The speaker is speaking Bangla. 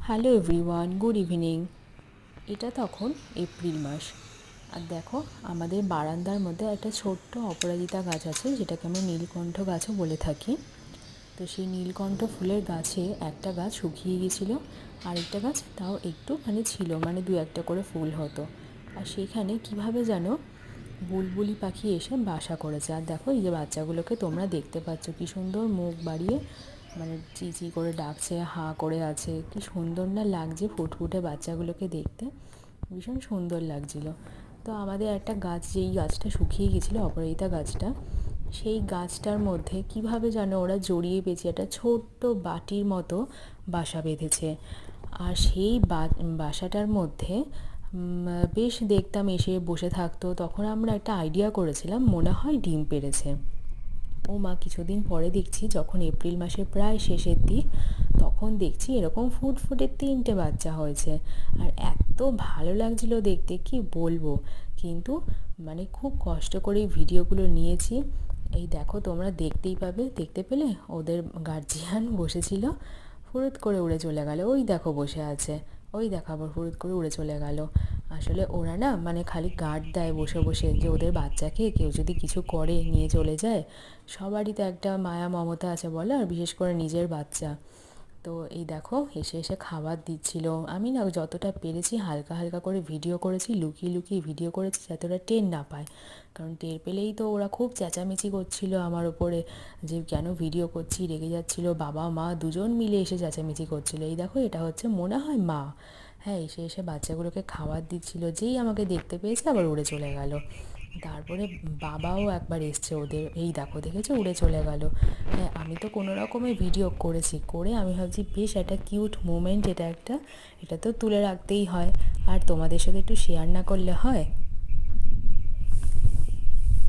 Hello everyone, good evening. এটা তখন এপ্রিল মাস। আর দেখো, আমাদের বারান্দার মধ্যে একটা ছোট্ট অপরাজিতা গাছ আছে, যেটাকে আমরা নীলকণ্ঠ গাছও বলে থাকি। তো সেই নীলকণ্ঠ ফুলের গাছে একটা গাছ শুকিয়ে গিয়েছিলো, আরেকটা গাছ তাও একটুখানি ছিল, মানে দু একটা করে ফুল হতো। আর সেখানে কিভাবে যেন বুলবুলি পাখি এসে বাসা করেছে। আর দেখো, এই যে বাচ্চাগুলোকে তোমরা দেখতে পাচ্ছ, কি সুন্দর মুখ বাড়িয়ে মানে চিচি করে ডাকছে, হাঁ করে আছে। কি সুন্দর না লাগছে ফুটফুটে বাচ্চাগুলোকে দেখতে, ভীষণ সুন্দর লাগছিল। তো আমাদের একটা গাছ, যেই গাছটা শুকিয়ে গেছিলো, অপরাজিতা গাছটা, সেই গাছটার মধ্যে কিভাবে যেন ওরা জড়িয়ে পেঁচিয়ে একটা ছোট্ট বাটির মতো বাসা বেঁধেছে। আর সেই বাসাটার মধ্যে বেশ দেখতাম এসে বসে থাকতো। তখন আমরা একটা আইডিয়া করেছিলাম, মনে হয় ডিম পেড়েছে। ও মা, কিছুদিন পরে দেখছি, যখন এপ্রিল মাসের প্রায় শেষের দিক, তখন দেখছি এরকম ফুটফুটে 3টে বাচ্চা হয়েছে। আর এত ভালো লাগছিল দেখতে, কি বলবো। কিন্তু মানে খুব কষ্ট করে ভিডিওগুলো নিয়েছি। এই দেখো, তোমরা দেখতেই পাবে, দেখতে পেলে ওদের গার্জিয়ান বসেছিল, ফুরুত করে উড়ে চলে গেল। ওই দেখো বসে আছে, ওই দেখো আবার ফুরুত করে উড়ে চলে গেল। আসলে ওরা না, মানে খালি গার্ড দেয় বসে বসে, যে ওদের বাচ্চাকে কেউ যদি কিছু করে নিয়ে চলে যায়। সবারই তো একটা মায়া মমতা আছে বলো, আর বিশেষ করে নিজের বাচ্চা। তো এই দেখো, এসে এসে খাবার দিচ্ছিল। আমি না যতটা পেরেছি হালকা হালকা করে ভিডিও করেছি, লুকিয়ে লুকিয়ে ভিডিও করেছি, যাতে ওরা টের না পায়। কারণ টের পেলেই তো ওরা খুব চেঁচামেচি করছিল আমার ওপরে, যে কেন ভিডিও করছি, রেগে যাচ্ছিল। বাবা মা দুজন মিলে এসে চেঁচামেচি করছিল। এই দেখো, এটা হচ্ছে মনে হয় মা। হ্যাঁ, এসে এসে বাচ্চাগুলোকে খাবার দিচ্ছিল, যেই আমাকে দেখতে পেয়েছে আবার উড়ে চলে গেল। তারপরে বাবাও একবার এসছে ওদের, এই দেখো দেখেছো, উড়ে চলে গেল। হ্যাঁ, আমি তো কোনো রকমের ভিডিও করেছি, করে আমি ভাবছি বেশ একটা কিউট মোমেন্ট, এটা তো তুলে রাখতেই হয়। আর তোমাদের সাথে একটু শেয়ার না করলে হয়?